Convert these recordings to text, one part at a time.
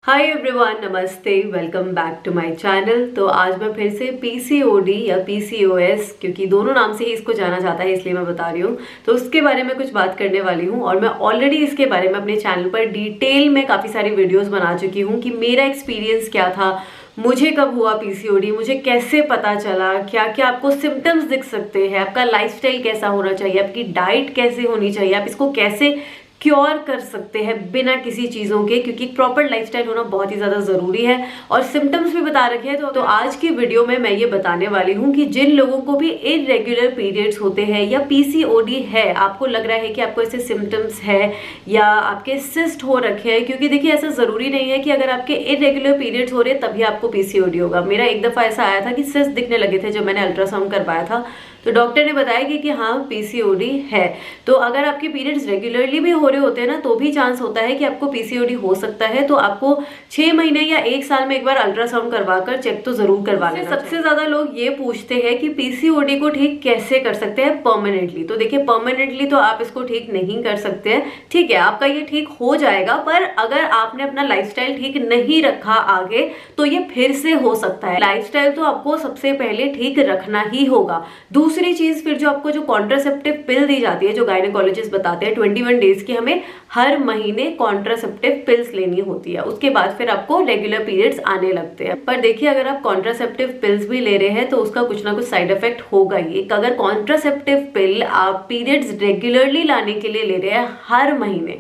हाय everyone, नमस्ते, welcome back to my channel. तो आज मैं फिर से पीसीओडी या पीसीओएस, क्योंकि दोनों नाम से ही इसको जाना जाता है इसलिए मैं बता रही हूँ, तो उसके बारे में कुछ बात करने वाली हूँ। और मैं ऑलरेडी इसके बारे में अपने चैनल पर डिटेल में काफ़ी सारी वीडियोस बना चुकी हूँ कि मेरा एक्सपीरियंस क्या था, मुझे कब हुआ पीसीओडी, मुझे कैसे पता चला, क्या क्या आपको सिम्टम्स दिख सकते हैं, आपका लाइफस्टाइल कैसा होना चाहिए, आपकी डाइट कैसे होनी चाहिए, आप इसको कैसे क्योर कर सकते हैं बिना किसी चीज़ों के, क्योंकि प्रॉपर लाइफस्टाइल होना बहुत ही ज़्यादा ज़रूरी है। और सिम्टम्स भी बता रखे हैं। तो आज की वीडियो में मैं ये बताने वाली हूँ कि जिन लोगों को भी इरेगुलर पीरियड्स होते हैं या पीसीओडी है, आपको लग रहा है कि आपको ऐसे सिम्टम्स है या आपके सिस्ट हो रखे हैं, क्योंकि देखिए ऐसा ज़रूरी नहीं है कि अगर आपके इरेगुलर पीरियड्स हो रहे हैं तभी आपको पीसीओडी होगा। मेरा एक दफ़ा ऐसा आया था कि सिस्ट दिखने लगे थे जब मैंने अल्ट्रासाउंड करवाया था, तो डॉक्टर ने बताया कि हाँ पीसीओडी है। तो अगर आपके पीरियड्स रेगुलरली भी हो रहे होते हैं ना, तो भी चांस होता है कि आपको पीसीओडी हो सकता है। तो आपको 6 महीने या 1 साल में एक बार अल्ट्रासाउंड करवाकर चेक तो जरूर करवा लेना। सबसे ज्यादा लोग ये पूछते हैं कि पीसीओडी को ठीक कैसे कर सकते हैं परमानेंटली। तो देखिए परमानेंटली तो आप इसको ठीक नहीं कर सकते हैं, ठीक है, आपका ये ठीक हो जाएगा, पर अगर आपने अपना लाइफस्टाइल ठीक नहीं रखा आगे तो ये फिर से हो सकता है। लाइफस्टाइल तो आपको सबसे पहले ठीक रखना ही होगा। दूसरी चीज, फिर जो आपको जो कॉन्ट्रासेप्टिव पिल दी जाती है, जो गायनेकोलॉजिस्ट बताते हैं 21 डेज की हमें हर महीने कॉन्ट्रासेप्टिव पिल्स लेनी होती है, उसके बाद फिर आपको रेगुलर पीरियड्स आने लगते हैं। पर देखिए अगर आप कॉन्ट्रासेप्टिव पिल्स भी ले रहे हैं तो उसका कुछ ना कुछ साइड इफेक्ट होगा ही। अगर कॉन्ट्रासेप्टिव पिल आप पीरियड्स रेगुलरली लाने के लिए ले रहे हैं हर महीने,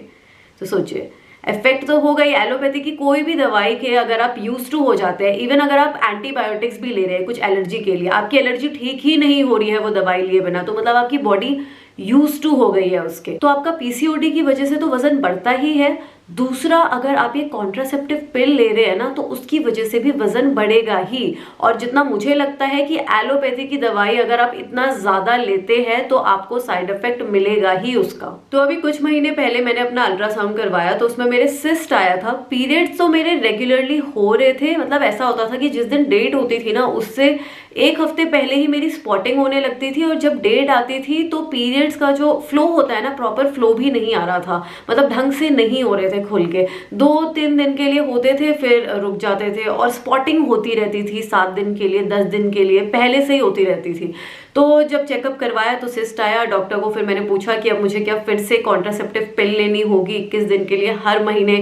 तो सोचिए इफेक्ट तो होगा ही। एलोपैथी की कोई भी दवाई के अगर आप यूज टू हो जाते हैं, इवन अगर आप एंटीबायोटिक्स भी ले रहे हैं कुछ एलर्जी के लिए, आपकी एलर्जी ठीक ही नहीं हो रही है वो दवाई लिए बिना, तो मतलब आपकी बॉडी यूज टू हो गई है उसके, तो आपका पीसीओडी की वजह से तो वजन बढ़ता ही है। दूसरा, अगर आप ये कॉन्ट्रासेप्टिव पिल ले रहे हैं ना, तो उसकी वजह से भी वजन बढ़ेगा ही। और जितना मुझे लगता है कि एलोपैथी की दवाई अगर आप इतना ज्यादा लेते हैं तो आपको साइड इफेक्ट मिलेगा ही उसका। तो अभी कुछ महीने पहले मैंने अपना अल्ट्रासाउंड करवाया, तो उसमें मेरे सिस्ट आया था। पीरियड्स तो मेरे रेगुलरली हो रहे थे, मतलब ऐसा होता था कि जिस दिन डेट होती थी ना उससे 1 हफ्ते पहले ही मेरी स्पॉटिंग होने लगती थी, और जब डेट आती थी तो पीरियड्स का जो फ्लो होता है ना, प्रॉपर फ्लो भी नहीं आ रहा था, मतलब ढंग से नहीं हो रहे थे खुल के। 2-3 दिन के लिए होते थे, फिर रुक जाते थे, और स्पॉटिंग होती रहती थी 7 दिन के लिए, 10 दिन के लिए, पहले से ही होती रहती थी। तो जब चेकअप करवाया तो सिस्ट आया। डॉक्टर को फिर मैंने पूछा कि अब मुझे क्या फिर से कॉन्ट्रासेप्टिव पिल लेनी होगी 21 दिन के लिए हर महीने,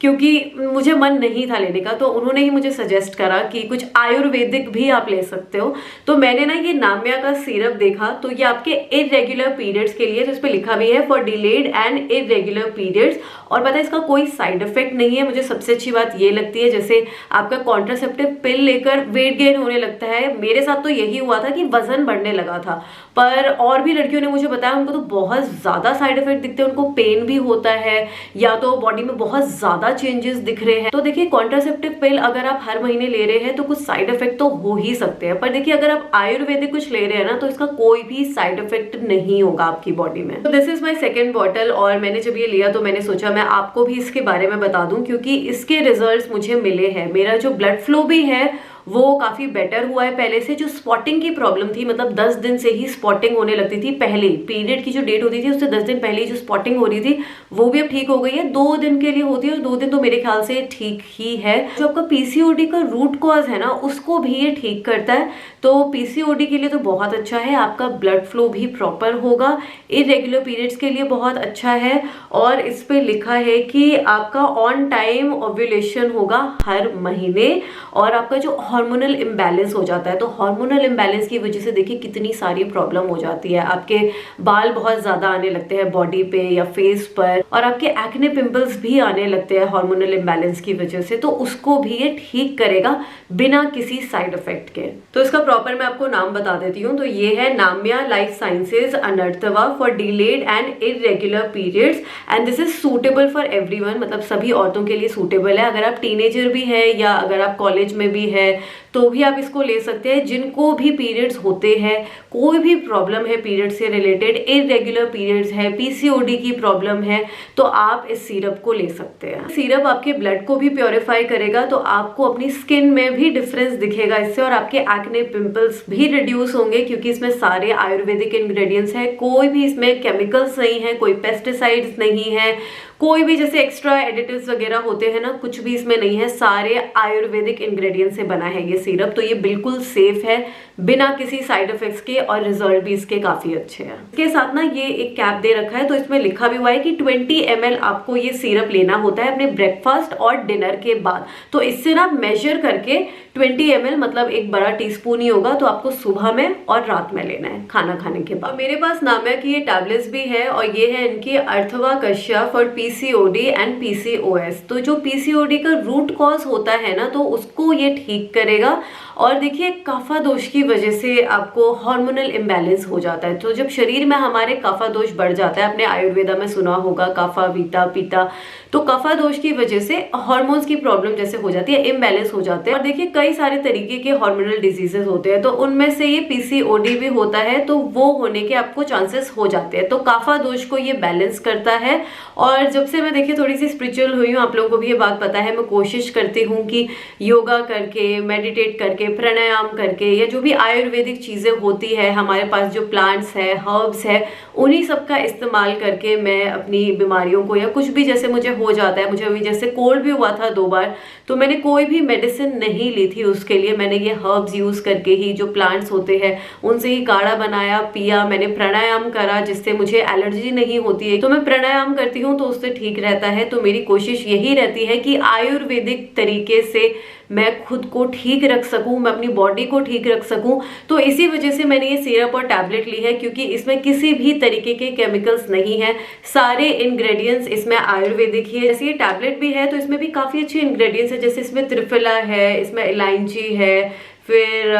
क्योंकि मुझे मन नहीं था लेने का। तो उन्होंने ही मुझे सजेस्ट करा कि कुछ आयुर्वेदिक भी आप ले सकते हो। तो मैंने ना ये नामिया का सिरप देखा, तो ये आपके इरेगुलर पीरियड्स के लिए, तो इस पे लिखा भी है for delayed and irregular periods. और पता है इसका कोई साइड इफेक्ट नहीं है। मुझे सबसे अच्छी बात ये लगती है, जैसे आपका कॉन्ट्रासेप्टिव पिल लेकर वेट गेन होने लगता है, मेरे साथ तो यही हुआ था कि वजन बढ़ने लगा था। पर और भी लड़कियों ने मुझे बताया उनको तो बहुत ज्यादा साइड इफेक्ट दिखते हैं, उनको पेन भी होता है या तो बॉडी में बहुत ज्यादा चेंजेस दिख रहे हैं। तो देखिए कॉन्ट्रासेप्टिव पिल अगर आप हर महीने ले रहे हैं तो कुछ साइड इफेक्ट तो हो ही सकते हैं, पर देखिए अगर आप आयुर्वेदिक कुछ ले रहे हैं ना, तो इसका कोई भी साइड इफेक्ट नहीं होगा आपकी बॉडी में। तो this is my second bottle, और मैंने जब ये लिया तो मैंने सोचा मैं आपको भी इसके बारे में बता दूं, क्योंकि इसके रिजल्ट्स मुझे मिले हैं। मेरा जो ब्लड फ्लो भी है वो काफी बेटर हुआ है पहले से। जो स्पॉटिंग की प्रॉब्लम थी, मतलब 10 दिन से ही स्पॉटिंग होने लगती थी, पहले पीरियड की जो डेट होती थी उससे 10 दिन पहले ही जो स्पॉटिंग हो रही थी वो भी अब ठीक हो गई है। 2 दिन के लिए होती है, और 2 दिन तो मेरे ख्याल से ठीक ही है। जो आपका पीसीओडी का रूट कॉज है ना, उसको भी ये ठीक करता है। तो पीसीओडी के लिए तो बहुत अच्छा है, आपका ब्लड फ्लो भी प्रॉपर होगा। इरेगुलर पीरियड्स के लिए बहुत अच्छा है, और इस पे लिखा है कि आपका ऑन टाइम ओव्यूलेशन होगा हर महीने, और आपका जो हार्मोनल इम्बैलेंस हो जाता है, तो हार्मोनल इम्बैलेंस की वजह से देखिए कितनी सारी प्रॉब्लम हो जाती है। आपके बाल बहुत ज्यादा आने लगते हैं बॉडी पे या फेस पर, और आपके एक्ने पिंपल्स भी आने लगते हैं हार्मोनल इम्बैलेंस की वजह से, तो उसको भी ये ठीक करेगा बिना किसी साइड इफेक्ट के। तो इसका प्रॉपर मैं आपको नाम बता देती हूँ। तो ये है नामिया लाइफ साइंसेज अनर्थवा for delayed and irregular periods, and this is suitable for everyone, मतलब सभी औरतों के लिए सूटेबल है। अगर आप टीनेजर भी है या अगर आप कॉलेज में भी है तो भी आप इसको ले सकते हैं। जिनको भी पीरियड्स होते हैं, कोई भी प्रॉब्लम है पीरियड से रिलेटेड, इरेगुलर पीरियड्स है, पीसीओडी की प्रॉब्लम है, तो आप इस सिरप को ले सकते हैं। सिरप आपके ब्लड को भी प्योरीफाई करेगा, तो आपको अपनी स्किन में भी डिफरेंस दिखेगा इससे, और आपके एक्ने पिंपल्स भी रिड्यूस होंगे, क्योंकि इसमें सारे आयुर्वेदिक इंग्रेडिएंट्स हैं। कोई भी इसमें केमिकल्स नहीं है, कोई पेस्टिसाइड्स नहीं है, कोई भी जैसे एक्स्ट्रा एडिटिव्स वगैरह होते हैं ना, कुछ भी इसमें नहीं है, सारे आयुर्वेदिक इंग्रेडिएंट से बना है ये सिरप। तो ये बिल्कुल सेफ है बिना किसी साइड इफेक्ट्स के, और रिजल्ट भी इसके काफी अच्छे हैं। इसके साथ ना ये एक कैप दे रखा है, तो इसमें लिखा भी हुआ है कि 20 ml आपको ये सिरप लेना होता है अपने ब्रेकफास्ट और डिनर के बाद। तो इससे ना मेजर करके 20 ml मतलब एक बड़ा टीस्पून ही होगा, तो आपको सुबह में और रात में लेना है खाना खाने के बाद। मेरे पास नामिया की ये टैबलेट्स भी है, और ये है इनकी अर्थवा Kashyap for PCOD and PCOS. तो जो पीसीओडी का रूट कॉज होता है ना, तो उसको ये ठीक करेगा। और देखिए कफा दोष की वजह से आपको हार्मोनल इम्बैलेंस हो जाता है। तो जब शरीर में हमारे कफा दोष बढ़ जाता है, आपने आयुर्वेदा में सुना होगा कफा वीता पीता, तो कफा दोष की वजह से हार्मोन्स की प्रॉब्लम जैसे हो जाती है, इम्बैलेंस हो जाते हैं। और देखिए कई सारे तरीके के हार्मोनल डिजीजेस होते हैं, तो उनमें से ये पीसीओडी भी होता है, तो वो होने के आपको चांसेस हो जाते हैं। तो कफा दोष को ये बैलेंस करता है। और जब से मैं देखिए थोड़ी सी स्पिरिचुअल हुई हूँ, आप लोगों को भी ये बात पता है, मैं कोशिश करती हूँ कि योगा करके, मेडिटेट करके, प्राणायाम करके, या जो भी आयुर्वेदिक चीजें होती है हमारे पास, जो प्लांट्स है, हर्ब्स है, उन्हीं सब का इस्तेमाल करके मैं अपनी बीमारियों को, या कुछ भी जैसे मुझे हो जाता है, मुझे अभी जैसे कोल्ड भी हुआ था 2 बार, तो मैंने कोई भी मेडिसिन नहीं ली थी उसके लिए। मैंने ये हर्ब्स यूज करके ही, जो प्लांट्स होते हैं उनसे ही काढ़ा बनाया, पिया। मैंने प्राणायाम करा जिससे मुझे एलर्जी नहीं होती है, तो मैं प्राणायाम करती हूँ तो उससे ठीक रहता है। तो मेरी कोशिश यही रहती है कि आयुर्वेदिक तरीके से मैं खुद को ठीक रख सकूं, मैं अपनी बॉडी को ठीक रख सकूं। तो इसी वजह से मैंने ये सिरप और टैबलेट ली है, क्योंकि इसमें किसी भी तरीके के केमिकल्स नहीं है, सारे इंग्रेडिएंट्स इसमें आयुर्वेदिक ही है। जैसे ये टैबलेट भी है तो इसमें भी काफी अच्छे इंग्रेडिएंट्स है, जैसे इसमें त्रिफला है, इसमें इलायची है, फिर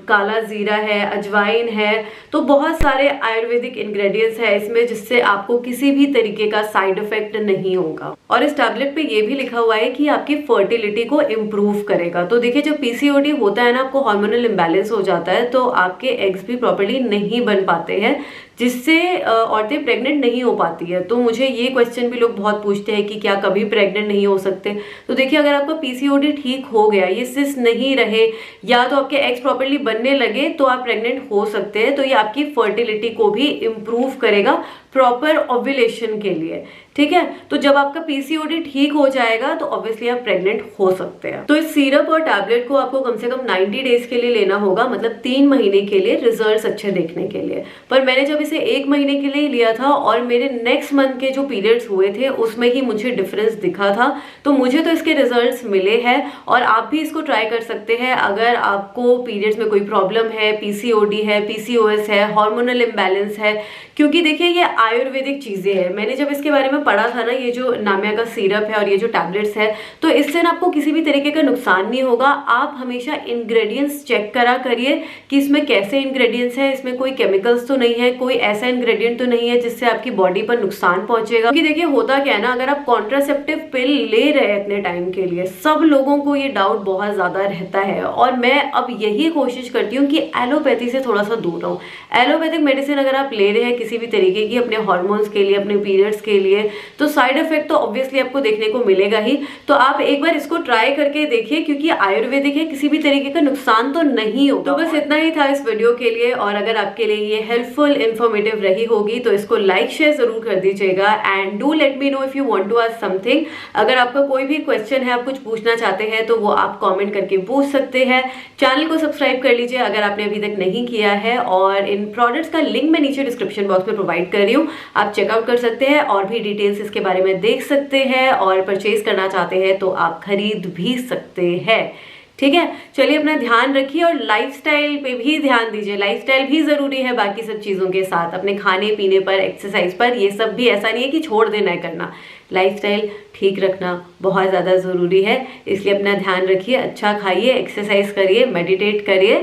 काला जीरा है, अजवाइन है। तो बहुत सारे आयुर्वेदिक इंग्रेडिएंट्स है इसमें, जिससे आपको किसी भी तरीके का साइड इफेक्ट नहीं होगा। और इस टैबलेट पे ये भी लिखा हुआ है कि आपकी फर्टिलिटी को इम्प्रूव करेगा। तो देखिए जब पीसीओडी होता है ना, आपको हार्मोनल इम्बैलेंस हो जाता है, तो आपके एग्स भी प्रॉपर्ली नहीं बन पाते हैं, जिससे औरतें प्रेग्नेंट नहीं हो पाती है। तो मुझे ये क्वेश्चन भी लोग बहुत पूछते हैं कि क्या कभी प्रेग्नेंट नहीं हो सकते। तो देखिए अगर आपका पीसीओडी ठीक हो गया, ये सिस्ट नहीं रहे, या तो आपके एग्स प्रॉपर्ली बनने लगे, तो आप प्रेग्नेंट हो सकते हैं। तो ये आपकी फर्टिलिटी को भी इम्प्रूव करेगा प्रॉपर ओव्यूलेशन के लिए, ठीक है। तो जब आपका पीसीओडी ठीक हो जाएगा तो ऑब्वियसली आप प्रेग्नेंट हो सकते हैं। तो इस सिरप और टैबलेट को आपको कम से कम 90 डेज के लिए लेना होगा, मतलब 3 महीने के लिए, रिजल्ट्स अच्छे देखने के लिए। पर मैंने जब इसे 1 महीने के लिए लिया था, और मेरे नेक्स्ट मंथ के जो पीरियड्स हुए थे उसमें ही मुझे डिफरेंस दिखा था। तो मुझे तो इसके रिजल्ट्स मिले हैं, और आप भी इसको ट्राई कर सकते हैं अगर आपको पीरियड्स में कोई प्रॉब्लम है, पीसीओडी है, पीसीओएस है, हार्मोनल इम्बैलेंस है। क्योंकि देखिए ये आयुर्वेदिक चीजें हैं, मैंने जब इसके बारे में पढ़ा था ना, ये जो नामिया का सिरप है और ये जो टैबलेट्स है, तो इससे ना आपको किसी भी तरीके का नुकसान नहीं होगा। आप हमेशा इंग्रेडिएंट्स चेक करा करिए कि इसमें कैसे इंग्रेडिएंट्स है, इसमें कोई केमिकल्स तो नहीं है, कोई ऐसा इंग्रेडिएंट तो नहीं है जिससे आपकी बॉडी पर नुकसान पहुंचेगा। क्योंकि देखिए होता क्या है ना, अगर आप कॉन्ट्रासेप्टिव पिल ले रहे हैं इतने टाइम के लिए, सब लोगों को ये डाउट बहुत ज्यादा रहता है, और मैं अब यही कोशिश करती हूँ कि एलोपैथी से थोड़ा सा दूर रहूं। एलोपैथिक मेडिसिन अगर आप ले रहे हैं किसी भी तरीके की, अपने हार्मोन्स के लिए, अपने पीरियड्स के लिए, तो साइड इफेक्ट तो ऑब्वियसली आपको देखने को मिलेगा ही। तो आप एक बार इसको ट्राई करके देखिए, क्योंकि आयुर्वेदिक है, किसी भी तरीके का नुकसान तो नहीं होगा। तो बस इतना ही था इस वीडियो के लिए, और अगर आपके लिए ये हेल्पफुल, इन्फॉर्मेटिव रही होगी तो इसको लाइक शेयर जरूर कर दीजिएगा। And do let me know if you want to ask something. अगर आपका कोई भी क्वेश्चन है, आप कुछ पूछना चाहते हैं, तो वो आप कॉमेंट करके पूछ सकते हैं। चैनल को सब्सक्राइब कर लीजिए अगर आपने अभी तक नहीं किया है, और इन प्रोडक्ट्स का लिंक मैं नीचे डिस्क्रिप्शन बॉक्स में प्रोवाइड कर रही हूँ, आप चेकआउट कर सकते हैं, और भी डिटेल्स इसके बारे में देख सकते हैं, और परचेज करना चाहते हैं तो आप खरीद भी सकते हैं, ठीक है। चलिए अपना ध्यान रखिए, और लाइफस्टाइल पे भी ध्यान दीजिए। लाइफस्टाइल भी जरूरी है बाकी सब चीजों के साथ, अपने खाने पीने पर, एक्सरसाइज पर, ये सब भी ऐसा नहीं है कि छोड़ देना है करना। लाइफस्टाइल ठीक रखना बहुत ज्यादा जरूरी है, इसलिए अपना ध्यान रखिए, अच्छा खाइए, एक्सरसाइज करिए, मेडिटेट करिए।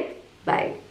बाय।